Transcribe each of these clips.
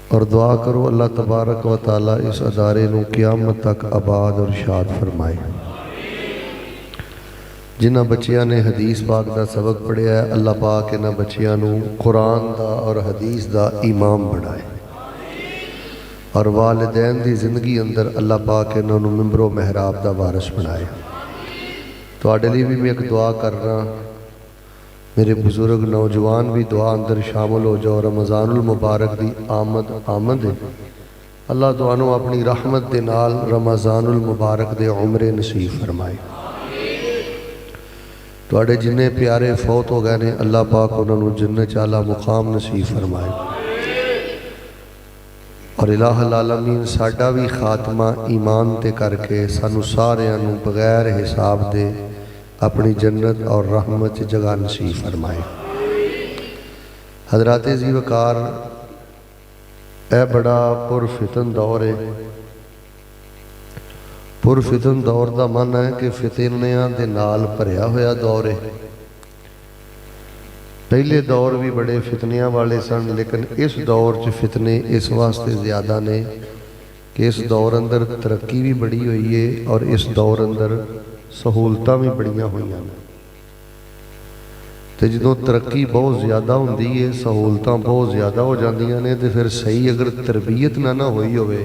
और दुआ करो अल्लाह तबारक व तआला इस अदारे नूं क़यामत तक आबाद और शाद फरमाए। जिन्हां बच्चियां ने हदीस पाक का सबक पढ़िया है, अल्लाह पाक इन्हां बच्चियां नूं कुरान दा और हदीस दा इमाम बनाए और वालिदैन दी जिंदगी अंदर अल्लाह पाक इन्हां नूं मिंबरो महराब दा वारिस बनाए। तुहाडे लई भी मैं एक दुआ कर रहा, मेरे बुजुर्ग नौजवान भी दुआ अंदर शामिल हो जाओ। रमज़ानुल मुबारक दी आमद है। अल्लाह तुहानूं अपनी रहमत दे नाल रमज़ानुल मुबारक दे उमरे नसीब फरमाए। तुहाडे जिन्ने प्यारे फौत हो गए ने अल्लाह पाक उन्होंने जन्नत आला मुकाम नसीब फरमाए और इलाहुल आलमीन साडा भी खात्मा ईमान ते करके सानू सारियां नूं बगैर हिसाब दे अपनी जन्नत और रहमत जगह नसीब फरमाए। हजरात जी वकार, यह बड़ा पुरफितन दौर है। पुरफितन दौर का मन है कि फितनियां दे नाल भरिया होया दौर है। पहले दौर भी बड़े फितनियां वाले सन, लेकिन इस दौर च फितने इस वास्ते ज़्यादा ने कि इस दौर अंदर तरक्की भी बड़ी हुई है और इस दौर अंदर सहूलतां भी बड़ियां हुई हैं। तो जो तरक्की बहुत ज़्यादा होंदी है, सहूलतां बहुत ज़्यादा हो जांदियां ने, तो फिर सही अगर तरबियत ना हुई होवे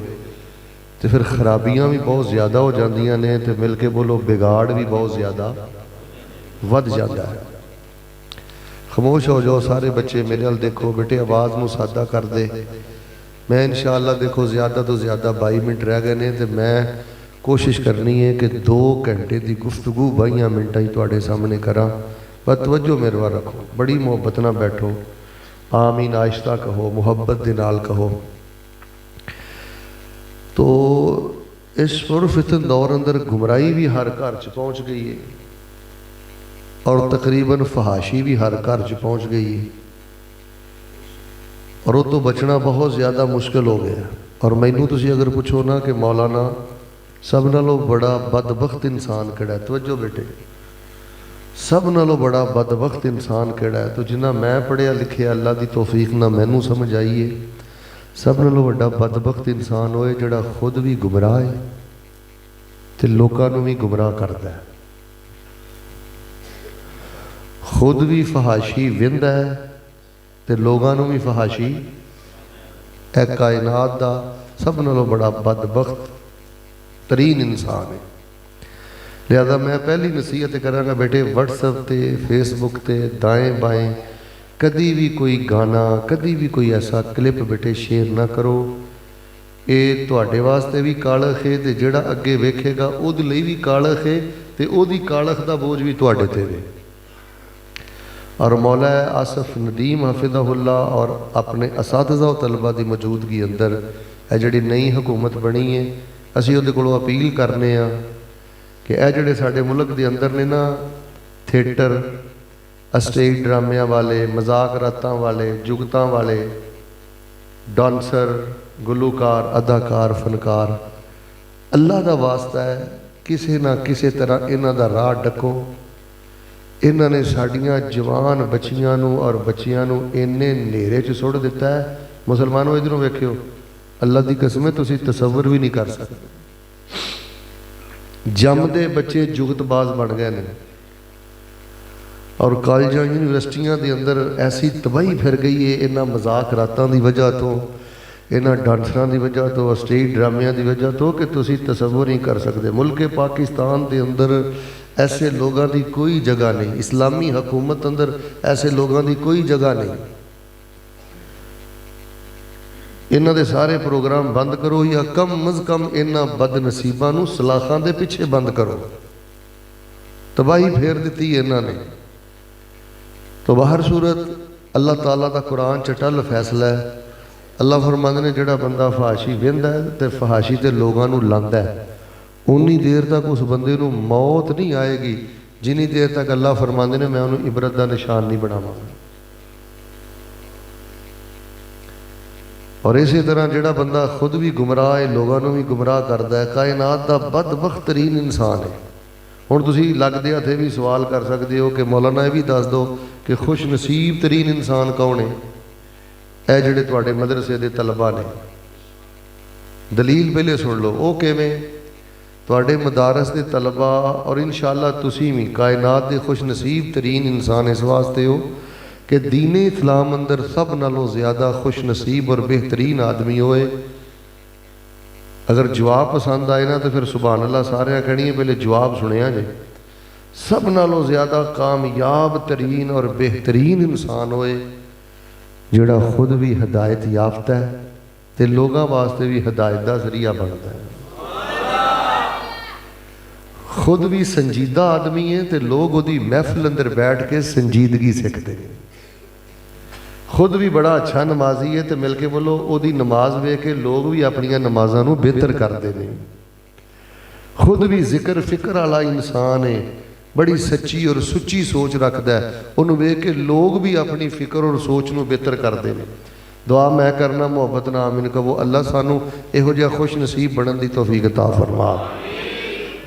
तो फिर खराबियां भी बहुत ज़्यादा हो जांदियां ने, तो मिल के बोलो बिगाड़ भी बहुत ज़्यादा वध जाता है। खामोश हो जाओ सारे बच्चे, मेरे वाल देखो बेटे, आवाज़ नूं सादा कर दे। मैं इंशाअल्लाह देखो ज़्यादा तो ज़्यादा 22 मिनट रह गए ने, तो मैं कोशिश करनी है कि 2 घंटे की गुफ्तगू 22 मिनटां ही तुहाडे सामने करा। बस तवज्जो मेरे वाल रखो, बड़ी मुहब्बत नाल बैठो, आमीन आहिस्ता कहो, मुहब्बत दे नाल कहो। तो इस पुरफितन दौर अंदर गुमराही भी हर घर च पहुँच गई है और तकरीबन फहाशी भी हर घर च पहुँच गई है और वो तो बचना बहुत ज़्यादा मुश्किल हो गया। और मैनू तुसी अगर पूछो ना कि मौलाना सब नालों बड़ा बदबख्त इंसान केड़ा है, तवज्जो बेटे, सब नालों बड़ा बदबख्त इंसान केड़ा है, तो जिन्ना मैं पढ़िया लिखिया अल्लाह की तौफीक ना मैनू समझ आई है, सब नालों बड़ा बदबख्त इंसान होए जिहड़ा खुद भी गुमराह है ते लोकां नूं भी गुमराह करता है, खुद भी फहाशी विंदा है ते लोगां नूं भी फहाशी। ए कायनात दा सब नालों बड़ा बदबख्त तरीन इंसान है। लिहाजा मैं पहली नसीहत करांगा बेटे, व्हाट्सएप ते फेसबुक ते दाएं बाएं कदी भी कोई गाना, कदी भी कोई ऐसा क्लिप बेटे शेयर ना करो। ये तुहाडे वास्ते भी कालख है ते जिहड़ा अगे वेखेगा उहदे लई भी कालख है ते उहदी कालख दा बोझ भी तुहाडे ते वे। और मौला आसफ नदीम हफिज़हुल्लाह और अपने असातिज़ा और तलबा की मौजूदगी अंदर है जिहड़ी नई हुकूमत बनी है, असीं उहदे कोलों अपील करने आ कि यह जिहड़े साडे मुल्क दे अंदर ने ना थिएटर, स्टेज ड्रामिया वाले, मजाक रातां वाले, जुगतां वाले, डांसर, गुलूकार, अदाकार, फनकार, अल्लाह का वास्ता है किसी ना किसी तरह इन्हां दा राह डको। इन्हां ने साडियां जवान बच्चियां नूं और बच्चियां नूं इन्ने नेरे च सुट दिता है। मुसलमानों इधरों वेखियो, अल्लाह की कसम तुसीं तसव्वुर भी नहीं कर सकते। जमदे बच्चे जुगतबाज बन गए हैं और कॉलेजां यूनिवर्सिटियां के अंदर ऐसी तबाही फिर गई है इन्हां मजाक रातां की वजह तो, इन्हां डांसरां की वजह तो, स्टेज ड्रामियां की वजह तो कि तुसीं तसव्वुर नहीं कर सकते। मुल्क पाकिस्तान के अंदर ऐसे लोगों की कोई जगह नहीं, इस्लामी हुकूमत अंदर ऐसे लोगों की कोई जगह नहीं। इन्हां दे सारे प्रोग्राम बंद करो या कम अज कम इन्हां बदनसीबां नूं सलाखां दे पिछे बंद करो। तबाही फेर दी इन्हां ने। तो बाहर सूरत अल्लाह ताला का कुरान च टल फैसला है। अल्लाह फरमांदे ने जिहड़ा बंदा फहाशी वेंदा है ते फहाशी ते लोगां नूं लांदा है, उन्नी देर तक उस बंदे नूं मौत नहीं आएगी जिन्नी देर तक अल्लाह फरमांदे ने मैं उन्होंने इबरत का निशान नहीं बनावांगा। और इस तरह जिहड़ा बंदा खुद भी गुमराह है, लोगों को भी गुमराह करता है, कायनात का बदबख्त तरीन इंसान है। हुण तुसीं लगदे हथे भी सवाल कर सकते हो कि मौलाना ये भी दस दो कि खुश नसीब तरीन इंसान कौन है। ਇਹ ਜਿਹੜੇ ਤੁਹਾਡੇ मदरसे के तलबा ने, दलील पहले सुन लो। वो किवें? ਤੁਹਾਡੇ मदारस के तलबा और इंशाअल्लाह तुसी भी कायनात के खुश नसीब तरीन इंसान इस वास्ते हो कि दीन इस्लाम अंदर सब नालों ज़्यादा खुश नसीब और बेहतरीन आदमी होए। अगर जवाब पसंद आए ना तो फिर सुभान अल्लाह सारे कहनी है, पहले जवाब सुनिया जे। सब नालों ज़्यादा कामयाब तरीन और बेहतरीन इंसान होए जिहड़ा खुद भी हिदायत याफ्ता है तो लोगों वास्ते भी हिदायत का जरिया बनता है। खुद भी संजीदा आदमी है तो लोग उसकी महफिल अंदर बैठ के संजीदगी सीखते हैं। खुद भी बड़ा अच्छा नमाजी है तो मिल के बोलो उसकी नमाज वेख के लोग भी अपन नमाज़ों को बेहतर करते हैं। खुद भी जिक्र फिक्र वाला इंसान है, बड़ी सच्ची और सुच्ची सोच रखता है, उन्होंने वेख के लोग भी अपनी फिक्र और सोच को बेहतर करते हैं। दुआ मैं करना मुहब्बत ना आमीन कहो, अल्लाह सानू इहो जिहा खुश नसीब बनने की तौफीक अता फरमा।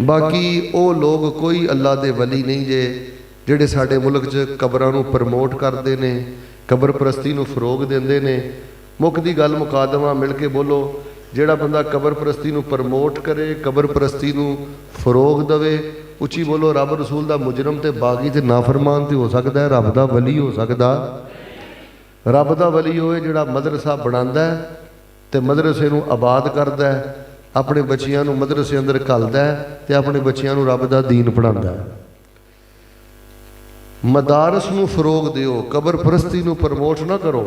बाकी वो लोग कोई अल्लाह दे वली नहीं जे जिहड़े साडे मुल्क च कबरां नूं प्रमोट करते हैं, कबर परस्ती नूं फरोग देंदे ने। मुक दी गल मुका देवां, मिल के बोलो, जिहड़ा बंदा कबर परस्ती नूं प्रमोट करे, कबर परस्ती नूं फरोग देवे, उची बोलो रब रसूल दा मुजरम ते बागी ते नाफरमान ते हो सकदा है, रब दा वली हो सकदा? रब दा वली होए जिहड़ा मदरसा बनांदा है ते मदरसे नूं आबाद करदा है, अपने बच्चियां नूं मदरसे अंदर घलदा है ते अपने बच्चियां नूं रब दा दीन पढ़ांदा है। मदारस नूं फरोग दिओ, कबर परस्ती नूं प्रमोट ना करो।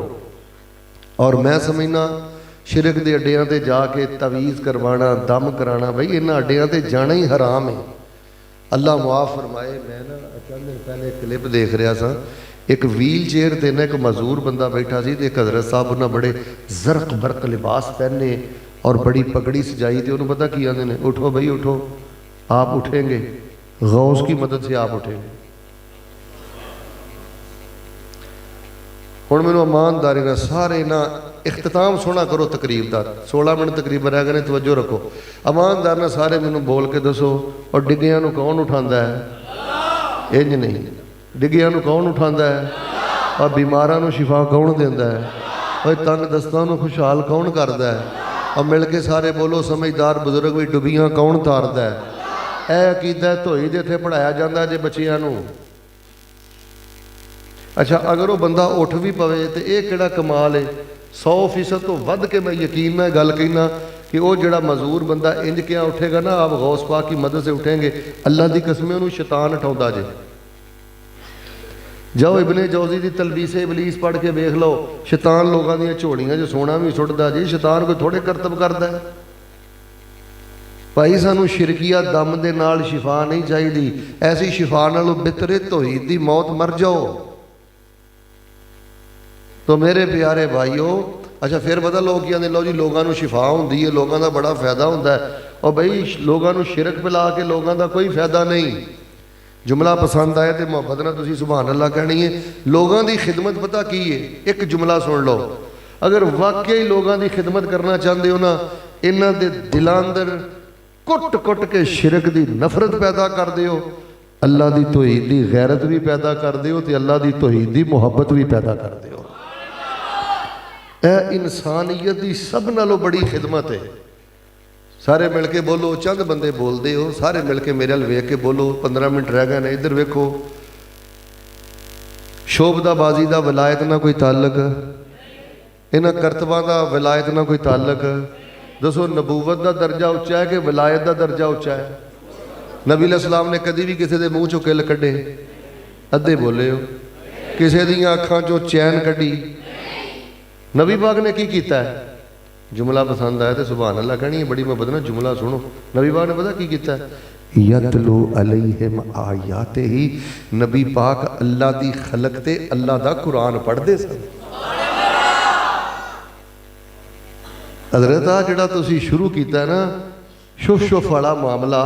और मैं समझना शिरक दे अड्डियां ते जाके तवीज़ करवाना, दम कराना, भाई इन्हां अड्डियां ते जाना ही हराम है। अल्लाह मुआफ़ फरमाए। मैं ना चंद दिन पहले एक क्लिप देख रहा था, एक व्हील चेयर ते ना एक मजदूर बंदा बैठा सी, एक हज़रत साहब उन्हें बड़े जरक बरक लिबास पहने और बड़ी पगड़ी सजाई थी। उन्होंने पता की आते हैं, उठो भाई उठो, आप उठेंगे, गौस की मदद से आप उठेंगे। हुण मैनूं ईमानदारी नाल सारे ना इख्तिताम सोहना करो तकरीब का, 16 मिनट तकरीबन रह गए, तवज्जो रखो। ईमानदार नाल सारे मैनूं बोल के दसो, और डिग्गियां नूं कौन उठांदा है? इंज नहीं, डिग्गियां नूं कौन उठांदा है? और बीमारां नूं शिफा कौन देंदा है? और तंग दस्तां नूं खुशहाल कौन करदा है? और मिल के सारे बोलो समझदार बुजुर्ग भी डुबियां कौन तारदा है? यह अकीदा धोई जिथे पढ़ाया जाता जे बच्चियां नूं। अच्छा अगर वो बंदा उठ भी पवे तो यह किहड़ा कमाल है। 100% तो वध के मैं यकीन में गल कहना कि वो जिहड़ा मजदूर बंदा इंज क्या उठेगा ना, आप गौस पाक की मदद से उठेंगे, अल्लाह की कसम उन्होंने शैतान उठाउंदा जे। जाओ इबने जौजी की तलबीसे इबलीस पढ़ के वेख लो, शैतान लोगों दी झोलियां जो सोना भी सुटदा जी। शैतान कोई थोड़े करतब करता है भाई। सानू शिरकिया दम दे नाल शिफा नहीं चाहिए, ऐसी शिफा नालों बिहतर तौहीद दी मौत मर जाओ। तो मेरे प्यारे भाईओ, अच्छा फिर पता लोग की आते लो जी लोगों को शिफा होंदी है, लोगों का बड़ा फायदा होंदा है। और भाई लोगों को शिरक पिला के लोगों का कोई फायदा नहीं। जुमला पसंद आए तो मुहब्बत ना तुसीं सुभान अल्लाह कहनी है। लोगों की खिदमत पता की है, एक जुमला सुन लो, अगर वाकई लोगों की खिदमत करना चाहते हो ना, इन्हां दे दिलां अंदर कुट कुट के शिरक की नफरत पैदा कर दिओ, अल्लाह की तौहीद की गैरत भी पैदा कर दिओ ते अल्लाह की तौहीद की मुहब्बत भी पैदा कर दिओ। यह इंसानियत की सब नालों बड़ी खिदमत है। सारे मिल के बोलो, चंद बंदे बोलते हो, सारे मिल के मेरे वेख के बोलो। 15 मिनट रह गए ने, इधर वेखो। शोभदा बाजी का विलायत ना कोई ताल्लुक, इन्हां करतबां का विलायत ना कोई ताल्लुक। दसो नबूवत का दर्जा उच्चा है कि विलायत का दर्जा उच्चा है? नबी अलैहिस्सलाम ने कभी भी किसी के मूँह चों किल कढ़े? अद्धे बोले हो। किसी दियां अखां चों चैन कढ़ी? नबी पाक ने की कीता है? जुमला पसंद आया तो सुभान अल्लाह कहनी है, बड़ी मोहब्बत ना जुमला सुनो। नबी पाक ने पता की कीता है? यतलू अलैहिम आयाते ही। नबी पाक अल्लाह दी खलक ते अल्लाह दा कुरान पढ़ते सन। हजरत आ जिहड़ा तुसीं शुरू कीता ना शुफ शुफ वाला मामला,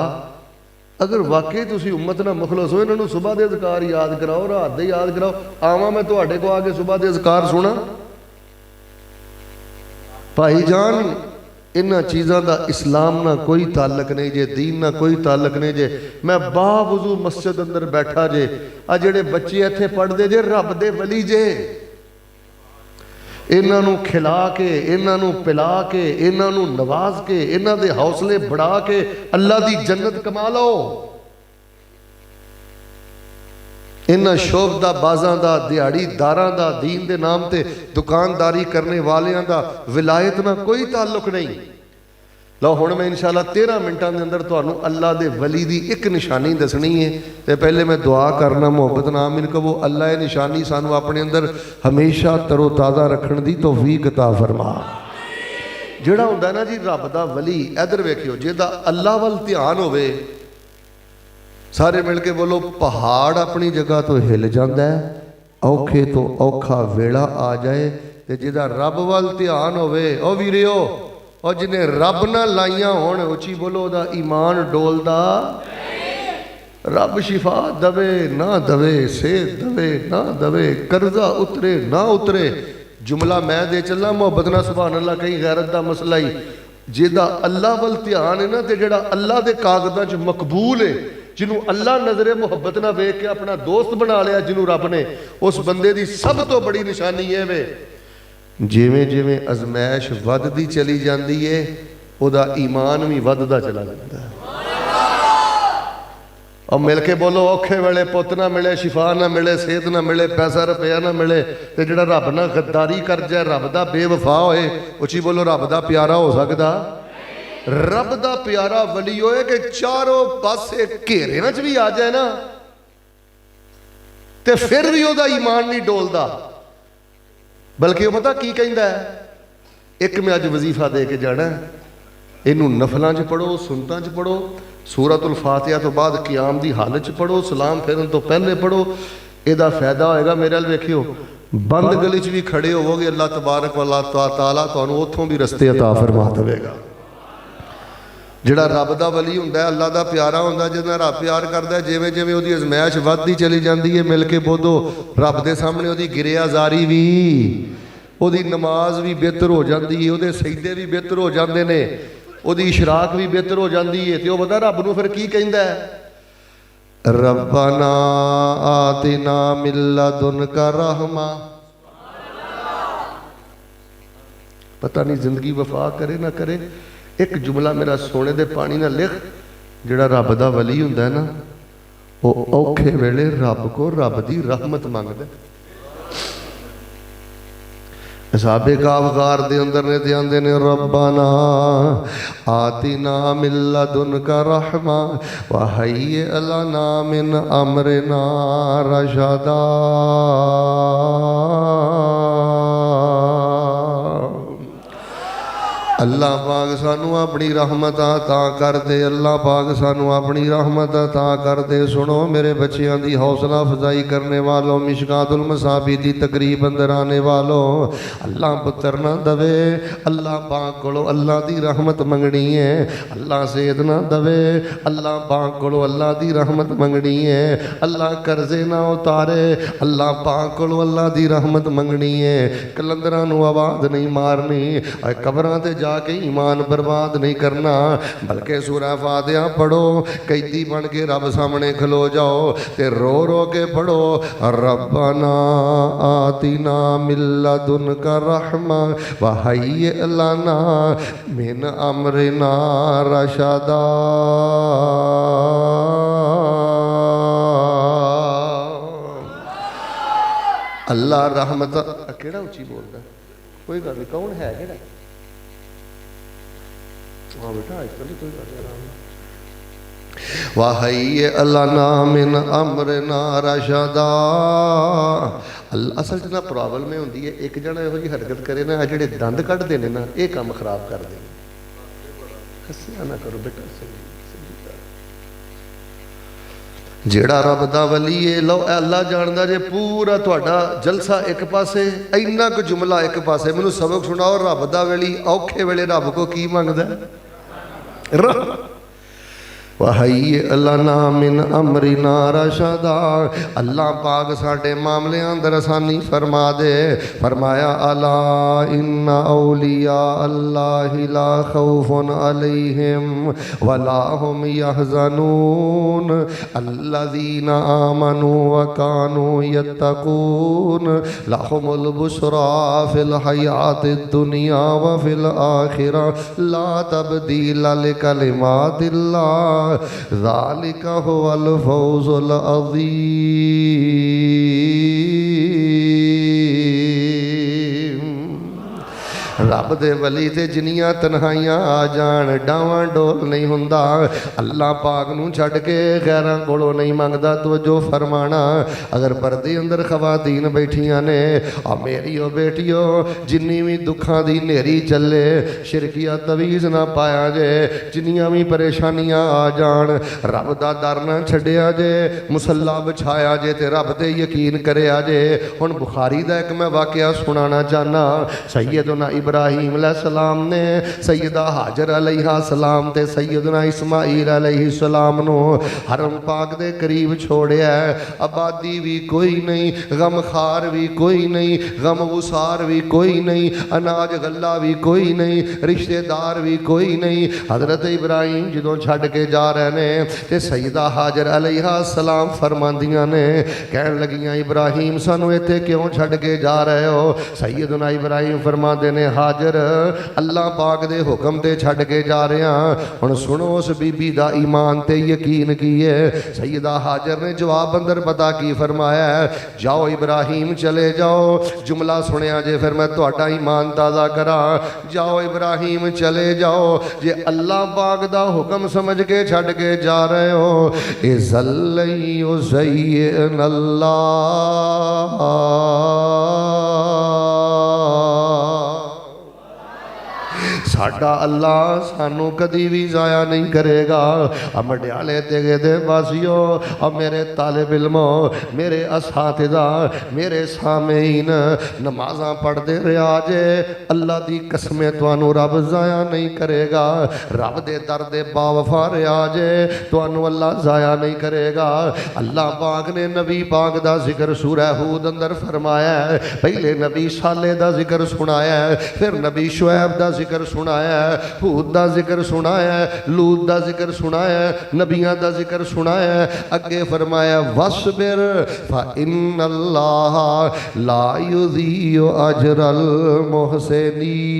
अगर वाकई तुसीं उम्मत ना मुखलस हो, इन्होंने सुबह के अज़कार याद कराओ, रात दे याद कराओ। आवां मैं तुहाडे को आके सुबह के अज़कार सुना? भाईजान इन्हां चीज़ों का इस्लाम ना कोई ताल्लुक नहीं जे, दीन ना कोई ताल्लुक नहीं जे। मैं बावजू मस्जिद अंदर बैठा जे, आ जेड़े बच्चे इत्थे पढ़ते जे रब दे वली जे। इन्हां नूं खिला के, इन्हां नूं पिला के, इन्हां नूं नवाज के, इन्हां दे हौसले बढ़ा के अल्लाह दी जन्नत कमा लो। इन्हां शोभदा बाज़ां दा, दिहाड़ीदारां दा, दीन दे नाम ते दुकानदारी करने वालियां दा विलायत नाल कोई ताल्लुक नहीं। लो हुण मैं इंशाअल्लाह 13 मिनटां दे अंदर तुहानूं अल्लाह दे वली दी एक निशानी दसनी है। ते पहले मैं दुआ करना, मुहब्बत नाल आमीन कहो। अल्लाह ये निशानी सानूं अपने अंदर हमेशा तरोताज़ा रखण दी तौफीक अता फरमा। जिहड़ा हुंदा ना जी रब दा वली, इधर वेखियो, जिहदा अल्लाह वल ध्यान होवे, सारे मिल के बोलो, पहाड़ अपनी जगह तो हिल जाता है, औखे तो औखा वेला आ जाए। ते जिहदा रब वल ध्यान होवे, ओ वीरियो, और जिन्हें रब ना लाइया होण, उची बोलो, ओदा ईमान डोलदा। रब शिफा दवे ना दवे, सेहत दवे ना दवे, कर्जा उतरे ना उतरे, जुमला मैं दे चलना, मुहब्बत ना सुभान अल्लाह कहीं गैरत दा मसला ही। जिहदा अल्लाह वल ध्यान है ना, ते जिहड़ा अल्लाह दे कागज़ां च मकबूल है, जिन्हों अल्लाह नजरे मुहब्बत ना वेख के अपना दोस्त बना लिया जिन्हों रब ने, उस बंदे की सब तो बड़ी निशानी है वे, जिवें जिवें अजमैश वधदी चली जाती है, उहदा ईमान भी वधदा चला जाता है। और मिल के बोलो, औखे वेले पुत ना मिले, शिफा ना मिले, सेहत ना मिले, पैसा रुपया ना मिले, तो जिहड़ा रब नाल गद्दारी कर जाए, रब दा बेवफा होए, उची बोलो, रब दा प्यारा हो सकदा? रब दा प्यारा वली होए कि चारों पासे घेरे च भी आ जाए ना, ते फिर भी ओहदा ईमान नहीं डोलदा। बल्कि वह पता की कहंदा है, एक मैं अज वजीफा दे के जाना, इनू नफलों च पढ़ो, सुनतां च पढ़ो, सूरतुल फातिहा तो बाद क़ियाम दी हालत च पढ़ो, सलाम फेरन तो पहले पढ़ो, इहदा फायदा होएगा। मेरे अल वेखियो, बंद गली च भी खड़े होवोगे, अल्लाह तबारक व तआला तुहानूं उत्थों भी रस्ते अता फरमा देवेगा। जिहड़ा रब दा वली हुंदा है, अल्लाह दा प्यारा हुंदा, जिहदा रब प्यार करदा है, जिवें जिवें उहदी अजमैश वधदी चली जांदी है, मिल के बोलो, रब दे सामने उहदी गिरियाजारी भी, उहदी नमाज भी बेहतर हो जाती है, उहदे सजदे भी बेहतर हो जाते हैं, उहदी इशराक भी बेहतर हो जाती है। तो वह पता रब नूं फिर की कहंदा है, रब्बना आतिना मिन लदुनका रहमा। पता नहीं जिंदगी वफा करे ना करे, एक जुमला मेरा सोने दे पानी ना लिख, जिहड़ा रब दा वली हुंदा है ना, वो औखे वेले रब को रब दी रहमत मंगदा। साहबे कावगार दे अंदर ने ध्यान देने, रब्बाना आतिना मिन लदुनका रहमा व हय्यि लना मिन अमरिना रशदा। अल्लाह पाक सानू अपनी रहमत अता कर दे, अल्लाह पाक सानू अपनी रहमत अता कर दे। सुनो मेरे बच्चियां दी हौसला अफजाई करने वालों, मिशकातुल मसाबी दी तकरीब अंदर आने वालों, अल्लाह पुत्र ना दवे, अल्लाह पाक कोलो अल्लाह दी रहमत मंगनी है। अल्लाह सेहत ना दवे, अल्लाह पाक कोलो अल्लाह दी रहमत मंगनी है। अल्लाह कर्जे ना उतारे, अल्लाह पाक कोलो अल्लाह दी रहमत मंगनी है। कलंदरां नू आवाज़ नहीं मारनी, कबरां ते जा के ईमान बर्बाद नहीं करना, बल्कि सूरह फातिहा पढ़ो, कैदी बन के रब सामने खलो जाओ, ते रो रो के पढ़ो, रब्बना आतिना मिन लदुनका रहमा व हय्यि लना मिन अमरिना रशदा। अल्लाह रहमत, केड़ा उची बोलदा, कोई गल नहीं, कौन है केड़ा? हाँ बेटा, कोई वाहय्यि लना मिन अमरिना रशदा। असल च ना प्रॉब्लम में होंदी है, एक जना इहो जी हरकत करे ना, जिहड़े दंद कढ़दे ने ना, ये काम खराब कर दे। हस्सिया ना करो बेटा, जेड़ा रब दा वली है, लो अल्लाह जानदा जे पूरा तुहाडा जलसा एक पासे, इन्ना क जुमला एक पासे। मैनूं सबक सुनाओ, रब दा वली औखे वेले रब को की मंगदा है? वहय्य लना मिन अमरिना रशदा, अल्लाह पाक साडे मामले अंदर आसानी फरमा दे। फरमाया अला इन्ना औलिया अल्लाहि ला खौफुन अलैहिम वला हुम यहज़नून अल्लज़ीना आमनू व कानू यत्तकून लहुमुल बुशरा फिल हयातिद दुनिया व फिल आखिरा ला तब्दीला लिकलिमातिल्लाह ज़ालिका हुवल फौज़ुल अज़ीम। रब दे वली ते जिन्नियां तन्हाइयां आ जान डावां डोल नहीं हुंदा, अल्लाह पाक नूं छड्ड के गैरां कोलों नहीं मंगदा। तवज्जो फरमाना, अगर पर्दे अंदर खवातीन बैठियां ने, आ मेरी ओ बेटियो जिन्नी भी दुखां दी नेरी चले शिरकिया तवीज़ ना पाया जे, जिन्नियां भी परेशानियां आ जान रब दा दर ना छड्डिया जे, मुसल्ला बिछाया जे ते रब ते यकीन करिया जे। हुण बुखारी दा एक मैं वाकया सुनाना चाहना। सैयदना इब्राहीम अलैहिस्सलाम ने सैयदा हाजर अलैहिस्सलाम ते सैयदना इस्माईल अलैहिस्सलाम नो हरम पाक दे करीब छोड़िया। आबादी भी कोई नहीं, गमखार भी कोई नहीं, गम गुसार भी कोई नहीं, अनाज गल्ला भी कोई नहीं, रिश्तेदार भी कोई नहीं। हजरत इब्राहीम जदों छड्ड के जा रहे ने ते सैयदा हाजर अलैहिस्सलाम फरमांदियां ने, कहन लगियां इब्राहीम सानू इत्थे क्यों छड्ड के जा रहे हो? सैयदना इब्राहीम फरमांदे ने हाजर अल्लाह पाक दे हुक्म ते छड्ड के जा रहे हैं। हुण सुनो उस बीबी दा ईमान ते यकीन की है। सैयदा हाजर ने जवाब अंदर पता की फरमाया, जाओ इब्राहीम चले जाओ। जुमला सुनिया जे फिर मैं तुहाडा ईमान ताज़ा करा। जाओ इब्राहीम चले जाओ, जे अल्लाह पाक दा हुक्म समझ के छड्ड के जा रहे हो। इज़ल्लई उज़य्यिन अल्लाह साडा अल्लाह सानू कदी भी जाया नहीं करेगा। मडियाले तेगे दे वासियो और मेरे तालिब इल्मो, मेरे असातिज़ा, मेरे सामीन, नमाज़ां पढ़ते रहा जे, अल्लाह दी कसमें तुहानू रब जाया नहीं करेगा। रब दे दर दे बावफा रहा जे, तुहानू अल्लाह जाया नहीं करेगा। अल्लाह पाक ने नबी पाक दा जिक्र सूरह हूद अंदर फरमाया है। पहले नबी साले दा जिक्र सुनाया है, फिर नबी शुएब दा जिक्र सुनाया, हूद दा जिक्र सुनाया, लूत दा जिक्र सुनाया, नबियां दा जिक्र सुनाया। अगे फरमाया वस्बिर फइन्नल्लाह ला युज़ीउ अजरल मुहसिनीन।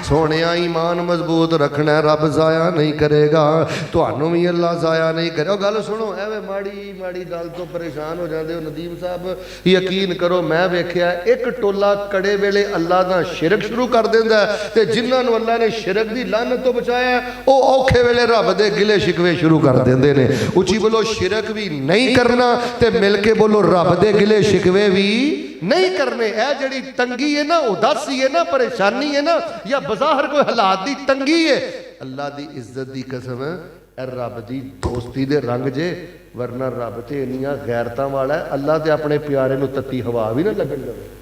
सोने ईमान मजबूत रखना, रब जाया नहीं करेगा, तुहानू भी अल्लाह जाया नहीं करे। गल सुनो, एवें माड़ी माड़ी गल तो परेशान हो जाते हो नदीम साहब। यकीन करो मैं वेख्या एक टोला कड़े वेले अल्लाह दा शिरक शुरू कर देंदा है, ते जिन्हां नूं अल्लाह ने शिरक दी लानत तो बचाया वो औखे वेले रब दे गिले शिकवे शुरू कर देंदे ने। उची बोलो शिरक भी नहीं करना, ते मिल के बोलो रब दे गिले शिकवे भी नहीं करने। ए जड़ी तंगी है ना, उदासी है ना, परेशानी है ना, या बाहर कोई हालात दी तंगी है, अल्लाह दी इज्जत दी कसम है रब दी दोस्ती दे रंग जे। वरना रब ते इन्नियां गैरतां वाला है, अल्लाह ते अपने प्यारे नूं तत्ती हवा भी ना लगन देवे।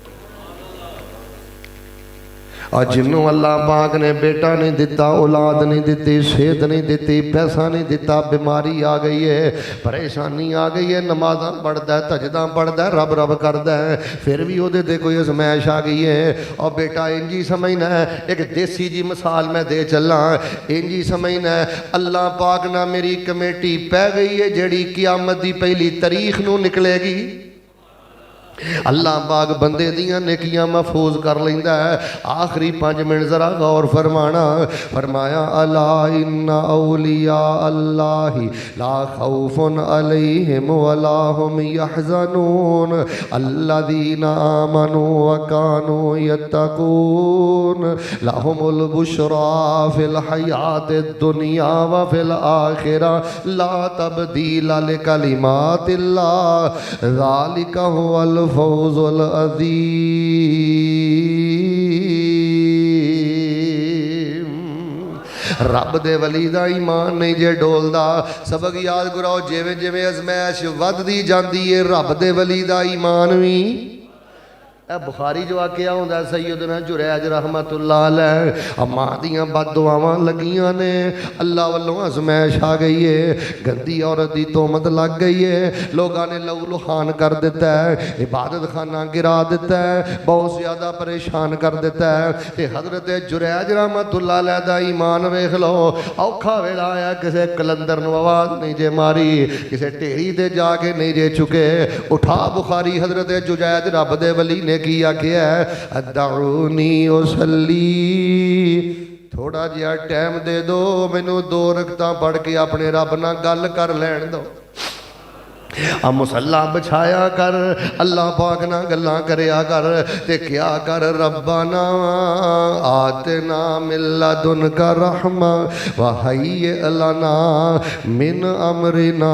और जिन्हों अल्लाह पाक ने बेटा नहीं दिता, औलाद नहीं दी, सेहत नहीं दी, पैसा नहीं दिता, बीमारी आ गई है, परेशानी आ गई है, नमाज़ां पढ़दा है, तजदा पढ़दा है, रब रब करदा है, फिर भी उहदे ते कोई अजमैश आ गई है। और बेटा इंज ही समझना है, एक देसी जी मिसाल मैं दे चला, इंज ही समझना है अल्लाह पाक ना मेरी कमेटी पै गई है जिहड़ी क़यामत दी पहली तारीख नूं निकलेगी। अल्लाह पाक बंदे दियां नेकियां महफूज कर लेंदा है। आखिरी 5 मिनट जरा गौर फरमाना। फरमाया अला इन्ना औलिया अल्लाहि ला खौफुन अलैहिम वला हुम यहज़नून अल्लज़ीना आमनू व कानू यत्तकून लहुमुल बुशरा फिल हयातिद दुनिया व फिल आखिरा ला तब्दीला लिकलिमातिल्लाह ज़ालिका हुवल फौज़ुल अज़ीम। रब दे वली दा ईमान नहीं जे डोलदा। सबक याद कराओ, जिवें जिवें अजमैश वधदी जांदी है रब दे वली दा ईमान भी ਇਹ बुखारी जो वाक़या होंदा सैयदना जुरैज रहमतुल्लाह अलैह मां दियां बददुआवां लगियां ने अल्लाह वालों अजमैश आ गई है गंदी औरत की तोहमत लग गई है लोगों ने लहू लुहान कर दिता है इबादत खाना गिरा दिता है बहुत ज़्यादा परेशान कर दिता है ते हज़रत जुरैज रहमतुल्लाह अलैह दा ईमान वेख लो औखा वेला आया किसी कलंदर नूं आवाज़ नहीं जे मारी किसी ढेरी ते जाके नहीं जे चुके उठा बुखारी हज़रत जुरैज रब दे वली ने की आख्या अदऊनी उसल्ली थोड़ा जिहा टाइम दे दो मैनू 2 रकतां पढ़ के अपने रब नाल गल कर लैण दो आ मुसल्ला बिछाया कर अल्लाह पाक ना गल्लां करया कर ते क्या कर रब्बाना आतना मिन लदुनका रहमा व हय्य लना मिन अमरिना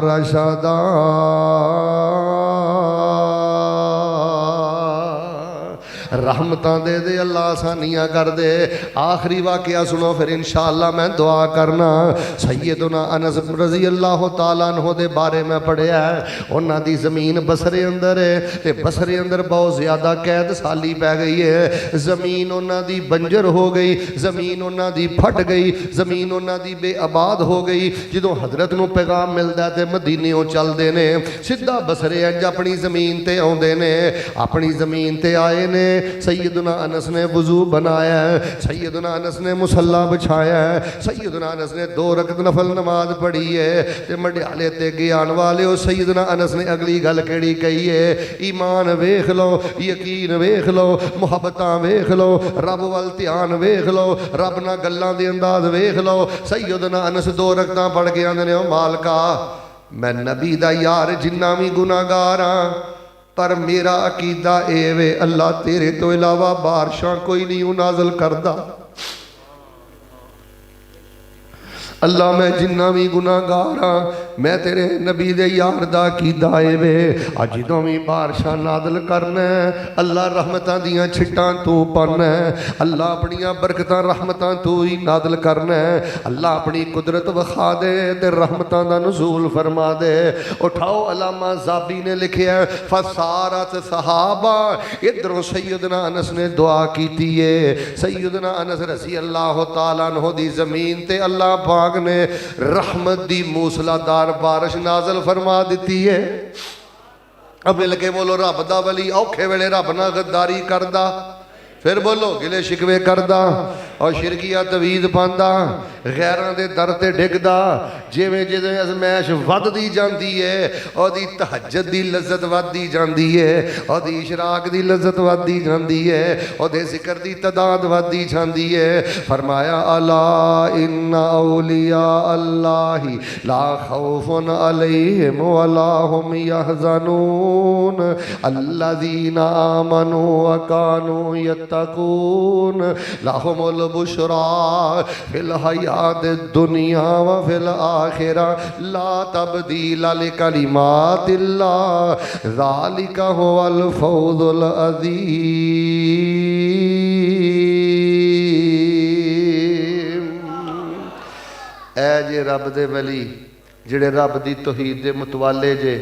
रशदा रहमतां दे दे अल्लाह आसानियां कर दे। आखिरी वाकया सुनो फिर इंशाअल्लाह मैं दुआ करना। सैयदना अनस रज़ी अल्लाह तआला अन्हु दे बारे में पढ़िया उन्हां दी ज़मीन बसरे अंदर है ते बसरे अंदर बहुत ज़्यादा कैद साली पै गई है। ज़मीन उन्हां दी बंजर हो गई, ज़मीन उन्हां दी फट गई, ज़मीन उन्हां दी बेआबाद हो गई। जदों हज़रत नूं पैगाम मिलदा ते मदीनेओं चलदे ने सीधा बसरे अंज अपनी ज़मीन ते आउंदे ने, अपनी ज़मीन ते आए ने। सैयदना अनस ने वज़ू बनाया है, सैयदना अनस ने मुसल्ला बिछाया है, सैयदना अनस ने 2 रकत नफल नमाज पढ़ी है ते मंडियाले ते ज्ञान वाले हो। सैयदना अनस ने अगली गल केड़ी कही है, ईमान वेख लो, यकीन वेख लो, मुहब्बतां वेख लो, रब वल ध्यान वेख लो, रब नाल गल्लां दे अंदाज वेख लो। सैयदना अनस 2 रकतां पढ़ के आंदे ने, ओ मालका मैं नबी दा यार जिन्ना भी गुनाहगार हाँ पर मेरा अकीदा ए वे अल्लाह तेरे तो इलावा बारिशां कोई नहीं नाज़िल करदा। अल्लाह मैं जिन्ना भी गुनाहगार हाँ मैं तेरे नबी दे यार दा कीदा ए वे अज जदों भी बारिशां नाज़िल करना अल्लाह रहमतां दियां छिट्टां तू पाना, अल्लाह अपनियां बरकतां रहमतां तू ही नाज़िल करना, अल्लाह अपनी कुदरत विखा दे ते रहमतां दा नुज़ूल फरमा दे। उठाओ अलामा ज़ाबी ने लिखिया फसारत सहाबा। इधरों सैयदना अनस ने दुआ कीती है, सैयदना अनस रज़ी अल्लाह तआला अन्हु दी ज़मीन ते अल्लाह पाक ने रहमत दी मूसलाधार बारिश नाज़िल फरमा दी है। अब मिल के बोलो रब दा वली औखे वेले रब नाल गद्दारी करदा, फिर बोलो गिले शिकवे करदा और शिरकिया तवीज़ पांदा, गैरां दे दर ते डिगदा। जिवें जिवें अज़मैश वधदी जांदी है ओदी तहज्जुद दी लज़्ज़त वधदी जांदी है, ओदी इशराक दी लज़्ज़त वधदी जांदी है, ओदे ज़िक्र दी तदाद वधदी जांदी है। फरमाया अला इन्ना औलिया अल्लाहि ला खौफुन अलैहिम वला हुम यहज़नून अल्लज़ीना आमनू व कानू यत्तकून लहुमुल बुशरा फिल हयात दुनिया व फिल आखिरा ला तब्दील लिकलिमातिल्लाह ज़ालिका हुवल फौज़ुल अज़ीम। ऐ जे रब दे वली जेड़े रब दी तौहीद दे मुतवाले जे,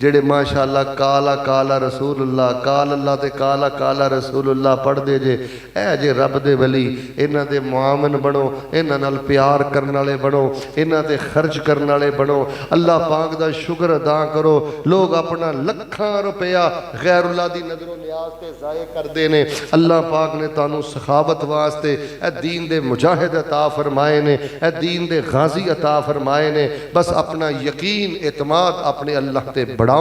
जेड़े माशाअल्लाह काला काला रसूलुल्लाह काल अल्लाह ते काला काला रसूलुल्लाह पढ़दे जे, ऐ जे रब दे वली इन्हां दे मुआमन बनो, इन्हां नाल प्यार करन वाले बनो, इन्हां ते खर्च करन वाले बनो। अल्लाह पाक दा शुक्र अदा करो। लोग अपना लखां रुपया गैरुल्लाह दी नज़रों न्याज ते ज़ाये करदे ने, अल्लाह पाक ने तुहानूं सखावत वास्ते ए दीन दे मुजाहिद अता फरमाए ने, ए दीन दे गाजी अता फरमाए ने। बस अपना यकीन एतमाद अपने अल्लाह ते बढ़ाओ।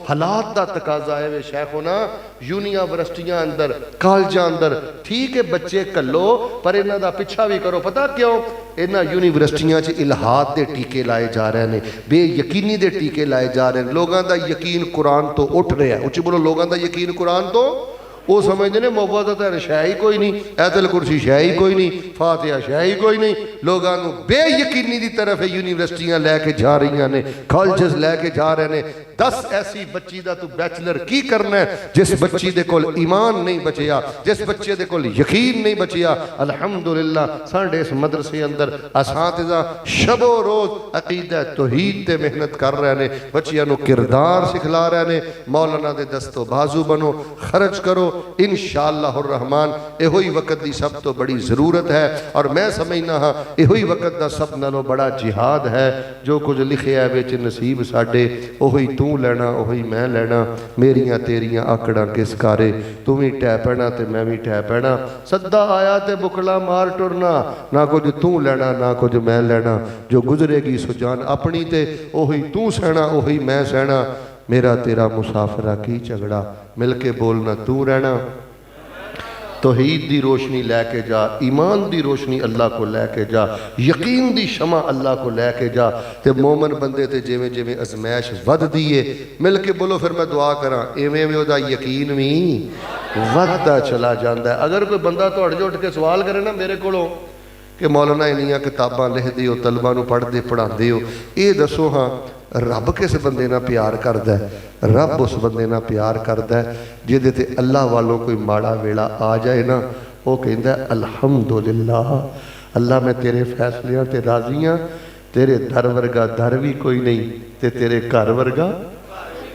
हालात का तकाजा है वे शेखोना यूनिवर्सिटियां अंदर कॉलेजां अंदर ठीक है बच्चे कलो पर इन्हां दा पिछा भी करो। पता क्यों? इन्हां यूनिवर्सिटियां च इल्हाद दे टीके लाए जा रहे हैं, बेयकीनी दे टीके लाए जा रहे हैं। लोगों का यकीन कुरान तो उठ रहा है। उच्ची बोलो, लोगों का यकीन कुरान तो وہ समझते हैं मुअव्वज़तैन शै ही कोई नहीं, आयतुल कुर्सी शै ही कोई नहीं, फातिहा शै ही कोई नहीं। लोगों को बेयकीनी की तरफ यूनिवर्सिटियां लैके जा रही ने, कॉलेजेस लैके जा रहे हैं। दस ऐसी बच्ची का तू बैचलर की करना है जिस बच्ची दे कोल ईमान नहीं बचिया, जिस बच्चे दे कोल यकीन नहीं बचिया। अल्हम्दुलिल्लाह साढ़े इस मदरसे अंदर असातिज़ा शबो रोज अकीदा तौहीद ते मेहनत कर रहे हैं, बच्चियों को किरदार सिखला रहे हैं। मौलाना दे दस्तो बाजू बनो, खर्च करो, इंशाअल्लाह रहमान। इहो ही वक्त की सब तो बड़ी जरूरत है और मैं समझना हाँ इहो ही वक्त का सब नालों बड़ा जिहाद है। जो कुछ लिखे है विच नसीब साडे ओही तू लेना, ओही मैं लेना। मेरियां तेरियां आकड़ां किस कारे, तू भी टै पैना ते मैं भी टै पैना। सद्दा आया ते बुकला मार टुरना, ना कुछ तू लेना ना कुछ मैं लेना। जो गुजरेगी सो जान अपनी ते ओही तू सहना ओही मैं सहना। मेरा तेरा मुसाफिरा की झगड़ा, मिल के बोलना तू रहना। तौहीद दी रोशनी लैके जा, ईमान दी रोशनी अल्लाह को लैके जा, यकीन दी शमा अल्लाह को लैके जा। ते मोमन बंदे ते जिवें जिवें अजमैश वधदी है, मिल के बोलो फिर मैं दुआ करा, इवें इवें ओहदा यकीन भी वधदा चला जाता है। अगर कोई बंदा तुहाडे जो उठ के सवाल करे ना मेरे कोलों कि मौलाना इन्नियां किताबां लिखदे हो, तलबा नूं पढ़दे पढ़ांदे हो, ये दसो हाँ रब किस बंदे नाल प्यार करदा है? रब उस बंदे नाल प्यार करदा है जिहदे ते अल्लाह वालों कोई माड़ा वेला आ जाए ना, वो कहंदा अल्हम्दुलिल्लाह अल्लाह मैं तेरे फैसलियां ते राज़ी हाँ। तेरे दर वर्गा दर भी कोई नहीं ते तेरे घर वर्गा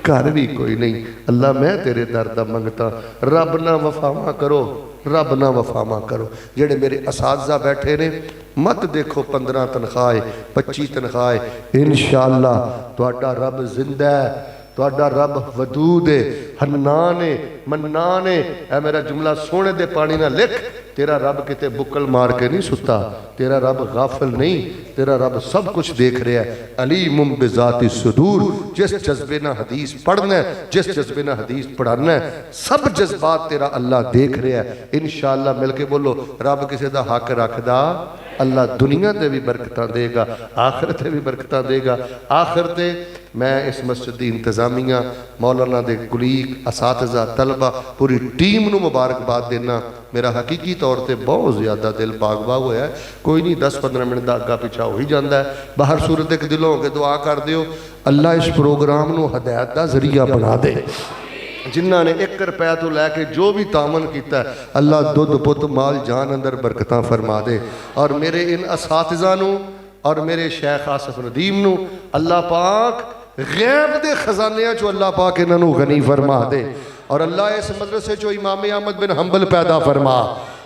घर भी कोई नहीं। अल्लाह मैं तेरे दर दा मंगता, रब ना वफावा करो, रब ना वफावा करो। जेड़े मेरे असातिज़ा बैठे ने मत देखो 15 तनख्वाह 25 तनख्वाह, इंशाअल्लाह तुहाडा रब जिंदा है, तुहाडा रब वदूद है, हन्नान है, मन्नान है। ऐ मेरा जुमला सोने दे पानी ना लिख, तेरा रब किते बुक्कल मार के नहीं सुता, तेरा रब गाफिल नहीं, तेरा रब सब कुछ देख रहा है। अलीमुम बिज़ाति सुदूर, जिस जज्बे ना हदीस पढ़ना है, जिस जज्बे ना हदीस पढ़ाना है, सब जज्बात तेरा अल्लाह देख रहा है। इंशाअल्लाह मिल के बोलो रब किसी का हक रखदा, अल्लाह दुनिया ते भी बरकतां देगा, आखिरत भी बरकतां देगा। आखिर ते मैं इस मस्जिद की इंतजामिया, मौलाना दे कुलीग, असातिज़ा, तलबा, पूरी टीम नूं मुबारकबाद देना। मेरा हकीकी तौर पर बहुत ज़्यादा दिल बाग बाग होया है। कोई नहीं 10-15 मिनट का अग्गा पिछा हो ही जाता है। बाहर सूरत एक दिलों के दुआ कर दिओ अल्लाह इस प्रोग्राम नूं हदायत का जरिया बना दे। जिन्हों ने 1 रुपया तो लैके जो भी तामन किया अल्लाह दुध पुत माल जान अंदर बरकतां फरमा दे। और मेरे इन असातिज़ा नूं और मेरे शेख आसिफ नदीम नूं अल्लाह पाक गैब दे खजानियां चो अल्लाह पाक इन्हों गनी फरमा दे। और अल्लाह इस मदरसे चो इमाम अहमद बिन हंबल पैदा फरमा।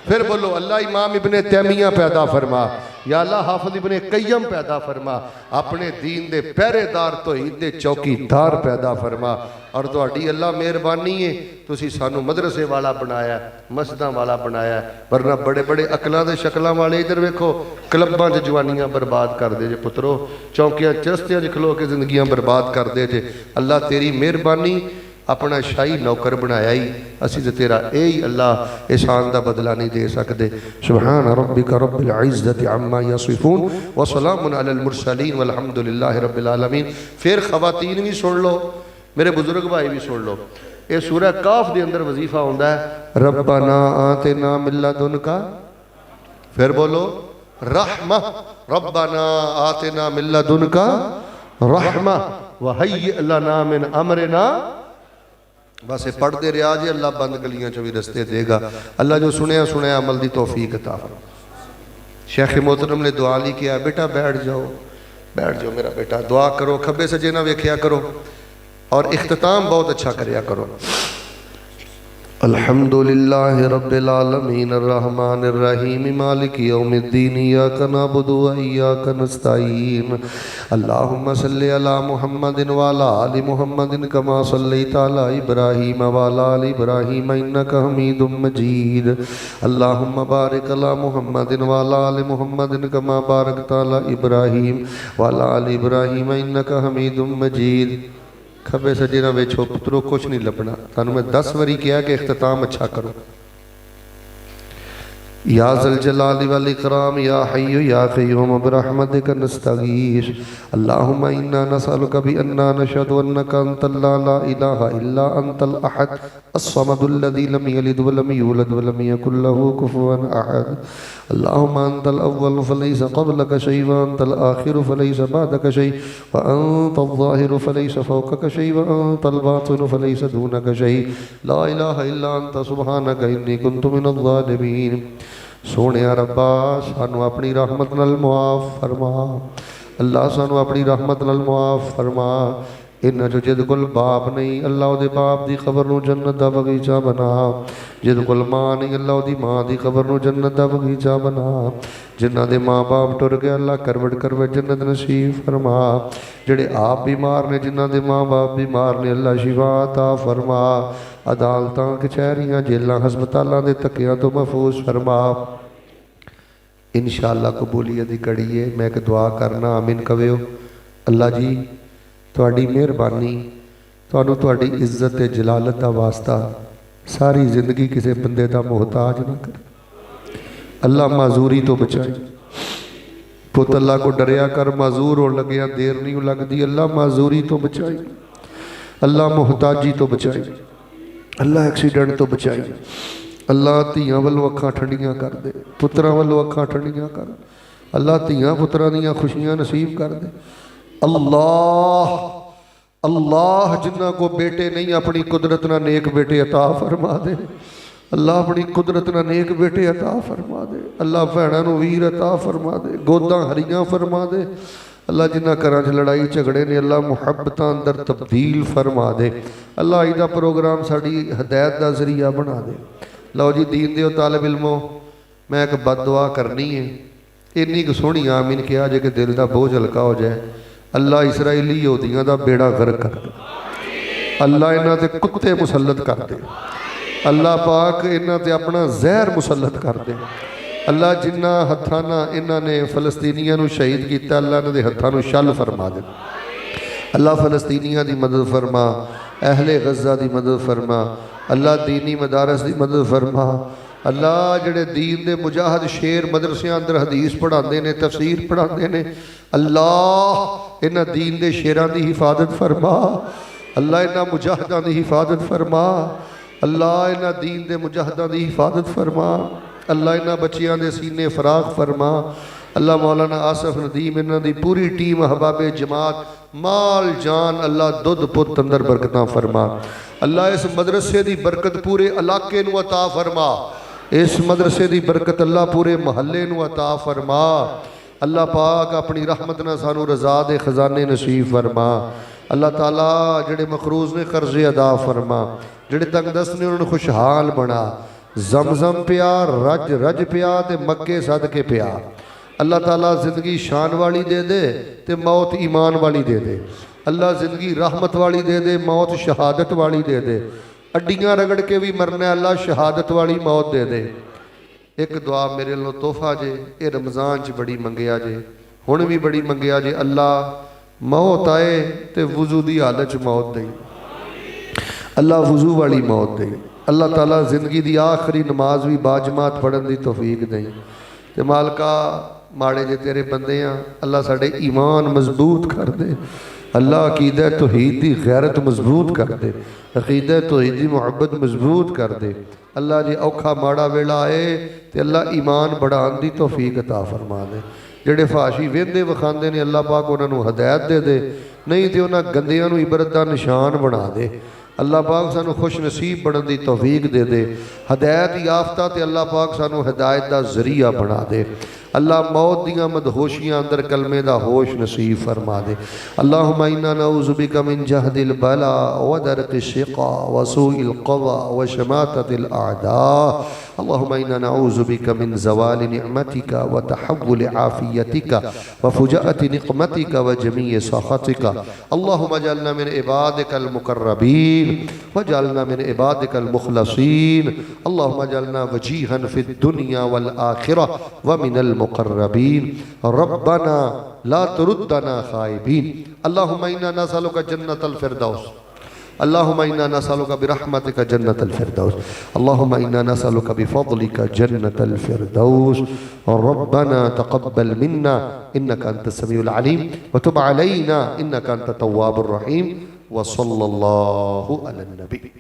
फिर बोलो अल्लाह इमाम इब्ने तैमिया पैदा फरमा, या अल्लाह हाफिज इब्ने कय्यम पैदा फरमा। अपने दीन दे पहरेदार तौहीद दे चौकीदार पैदा फरमा। और तुहाडी अल्लाह मेहरबानी है, तुसी सानू मदरसे वाला बनाया, मस्जिदां वाला बनाया, वरना बड़े बड़े अकलां दे शकलां वाले इधर वेखो क्लबां च जवानियां बर्बाद कर दे जे पुत्रो, चौंकियां चरस्तियां च खलो के जिंदगियां बर्बाद कर दे जे। अल्लाह तेरी मेहरबानी, अपना शाही नौकर बनाया ही असी तो तेरा यही अल्लाह एहसान का बदला नहीं दे सकते। सुभान रब्बिका रब्बिल इज्जति अम्मा यसिफून व सलामुन अलल मुरसलीन वल्हम्दुलिल्लाहि रब्बिल आलमीन। फिर खवातीन भी सुन लो, मेरे बुजुर्ग भाई भी सुन लो। ये सूरह काफ के अंदर वजीफा होता है रब्बना आतिना मिन लदुनका, फिर बोलो रहमा, रब्बना आतिना मिन लदुनका रहमा व हय्यि लना मिन अमरिना। बस ये पढ़ते रहा जी, अल्लाह बंद गलियां चो भी रस्ते देगा। अल्लाह जो सुनया सुनया अमल की तौफीक अता फरमा। शेख मोहतरम ने दुआ ली किया, बेटा बैठ जाओ, बैठ जाओ मेरा बेटा, दुआ करो, खब्बे सजे ना वेख्या करो और इख्तिताम बहुत अच्छा करया करो। अल्हम्दुलिल्लाहि रब्बिल आलमीन अर्रहमानिर रहीम मालिकि यौमिद्दीन इय्याका नअबुदु व इय्याका नस्तईन। अल्लाहुम्मा सल्लि अला मुहम्मदिन व अला आलि मुहम्मदिन कमा सल्लैता अला इब्राहीम व अला आलि इब्राहीम इन्नका हमीदुम मजीद। अल्लाहुम्मा बारिक अला मुहम्मदिन व अला आलि मुहम्मदिन कमा बारकता अला इब्राहीम व अला आलि इब्राहीम इन्नका हमीदुम मजीद। खब्बे सजे ना वेचो पुत्रो, कुछ नहीं लभना। तुहानू मैं 10 बारी कहा कि इख्तिताम अच्छा करो। या ज़ल जलाल वल इकराम या हय्यु या क़य्यूम बिरहमतिक नस्तगीस अल्लाहुम्मा इन्ना नसअलुका बिअन्ना नशहदु अन्नका अंतल ला इलाहा इल्ला अंतल अहद अस्समदुल लज़ी लम यलिद व लम यूलद व लम यकुल लहू कुफुवन अहद अल्लाहुम्मा अंतल अव्वल फलैसा क़ब्लका शै व अंतल आखिर फलैसा बअदका शै व अंतल ज़ाहिर फलैसा फ़ौक़का शै व अंतल बातिन फलैसा दूनका शै ला इलाहा इल्ला अंत सुब्हानका इन्नी कुन्तु मिनज़ ज़ालिमीन। सोने रब्बा सानू अपनी रहमत नाल मुआफ़ फरमा, अल्लाह सानू अपनी रहमत नाल मुआफ़ फरमा। इन्हां चों जिद कोल बाप नहीं अल्लाह उहदे बाप दी कबर नूं जन्नत दा बगीचा बना, जिद कोल मां नहीं अल्लाह उहदी मां दी कबर नूं जन्नत दा बगीचा बना। जिन्हां दे माँ बाप टुर गए अल्लाह करवट करवट जन्नत नसीब फरमा। जिहड़े आप बीमार ने जिन्हां दे माँ बाप बीमार ने अल्लाह शिफा अता फरमा। अदालतां कचहरियां जेलां हस्पतालां दे धक्कियां तो महफूज फरमा। इंशाअल्लाह कबूलियत दी घड़ी है। मैं एक दुआ करना, आमीन कवियो। अल्लाह जी तुहाडी मेहरबानी, तुहानू तुहाडी इज्जत ते जलालत दा वास्ता सारी जिंदगी किसी बंदे दा मोहताज ना कर। अल्लाह माजूरी तो बचाई। पुत अल्लाह को डरिया कर, माजूर हो लग्या देर नहीं लगती। अल्लाह माजूरी तो बचाई, अल्लाह मोहताजी तो बचाई, अल्लाह एक्सीडेंट तो बचाई। अल्लाह धियां वालों अखां ठंडियां कर दे, पुत्रां वालों अखां ठंडियां कर। अल्लाह धियां पुत्रां दीयां खुशियां नसीब कर दे। अल्लाह अल्लाह जिन्हां को बेटे नहीं अपनी कुदरत ना नेक बेटे अता फरमा दे। अल्लाह अपनी कुदरत ना नेक बेटे अता फरमा दे। अल्लाह भैणां नूं वीर अता फरमा दे, गोदां हरियां फरमा दे। अल्लाह जिन्हां घरां च लड़ाई झगड़े ने अल्लाह मुहब्बतां अंदर तब्दील फरमा दे। अल्लाह अज दा प्रोग्राम साडी हदायत दा जरिया बना दे। लो जी दीन दे तालिब इल्मो, मैं एक बद दुआ करनी है। इन्नी क सोहनी आमीन किया जे कि दिल का बोझ हल्का हो जाए। अल्लाह इसराइली यहूदियों का बेड़ा गर्क कर दे। अल्लाह इन्हां ते कुत्ते मुसलत कर दे। अल्लाह पाक इन्हां ते अपना जहर मुसलत कर दे। अल्लाह जिन्हां हत्थां नाल इन्हां ने फलस्तीनियां नूं शहीद किया अल्लाह इन्हां दे हत्थां नूं शल फरमा दे। अल्लाह फलस्तीनियां दी मदद फरमा, अहले गज़ा दी मदद फरमा। अल्लाह दीनी मदारस की मदद फरमा। अल्लाह जिहड़े दीन दे मुजाहिद शेर मदरसियां अंदर हदीस पढ़ाते हैं, तफसीर पढ़ाते हैं, अल्लाह इन्हां दीन दे शेरां की हिफाजत फरमा। अल्लाह इन्हां मुजाहिदां की हिफाजत फरमा। अल्लाह इन्हां दीन दे मुजाहिदां की हिफाजत फरमा। अल्लाह इन्हां बच्चियां दे सीने फराग फरमा। अल्लाह मौलाना आसफ नदीम इन्हां दी पूरी टीम अहबाबे जमात माल जान अल्लाह दुध पुत अंदर बरकतां फरमा। अल्लाह इस मदरसे की बरकत पूरे इलाके नूं अता फरमा। इस मदरसे की बरकत अल्लाह पूरे महल्ले नूं अता फरमा। अल्लाह पाक अपनी रहमत नाल सानू रज़ा दे खजाने नसीब फरमा। अल्लाह ताला जिहड़े मखरूज ने कर्जे अदा फरमा, जिहड़े तंगदस्त ने उन्होंने खुशहाल बना। जमजम पिया रज रज पिया ते मक्के सद के पिया। अल्लाह ताला जिंदगी शान वाली दे दे ते मौत ईमान वाली दे दे। अल्लाह जिंदगी रहमत वाली दे दे, मौत शहादत वाली दे दे। अड्डियां रगड़ के भी मरना, अल्लाह शहादत वाली मौत दे दे। एक दुआ मेरे लो तोहफा जे, ये रमज़ान च बड़ी मंगया जे, हुण भी बड़ी मंगया जे। अल्लाह मौत आए तो वजू की हालत च मौत दे, अल्लाह वजू वाली मौत दे। अल्लाह ताला जिंदगी की आखिरी नमाज भी बाजमात पढ़न की तौफीक दे। ते मालका माड़े जे तेरे बंदे आ, अल्लाह साडे ईमान मजबूत कर दे। अल्लाह अकीदा तौहीद की गैरत मजबूत कर दे, अकीदा तौहीद की मुहब्बत मजबूत कर दे। अल्लाह जी औखा माड़ा वेला आए तो अल्लाह ईमान बढ़ाने की तौफीक अता फरमा दे। जिहड़े फाशी वेंदे विखांदे ने अल्लाह पाक उन्होंने हदायत दे दे, नहीं तो उन्होंने गंदियां नूं इबरत का निशान बना दे। अल्लाह पाक सानू खुश नसीब बनने की तौफीक दे दे। हदायत याफ्ता ते अल्लाह पाक सानू हिदायत का जरिया बना दे। अल्लाह मौत दियां मदहोशियां अंदर कलमे दा होश नसीब फरमा दे। अल्लाहुम्मा इन्ना नऊज़ु बिका मिन जहदिल बला व दरकिश शिक़ा व सूइल क़ज़ा व शमाततिल आदा। अल्लाहुम्मा इन्ना नऊज़ु बिका मिन ज़वालि निअमतिका व तहव्वुलि आफ़ियतिका व फुजाअति निक़मतिका व जमीइ सख़तिका। अल्लाहुम्मा जअलना मिन इबादिकल मुक़र्रबीन वजअलना मिन इबादिकल मुख़लसीन। अल्लाहुम्मा जअलना वजीहन फ़िद दुनिया वल आखिरह व मिनल मुक़र्रबीन। रब्बना ला तुरुद्दना ख़ाइबीन। अल्लाहुम्मा इन्ना नसअलुका जन्नतल फ़िरदौस اللهم إنا نسألك برحمتك جنة الفردوس، اللهم إنا نسألك بفضلك جنة الفردوس. ربنا تقبل منا إنك أنت السميع العليم وتب علينا إنك أنت التواب الرحيم. وصلى الله على النبي.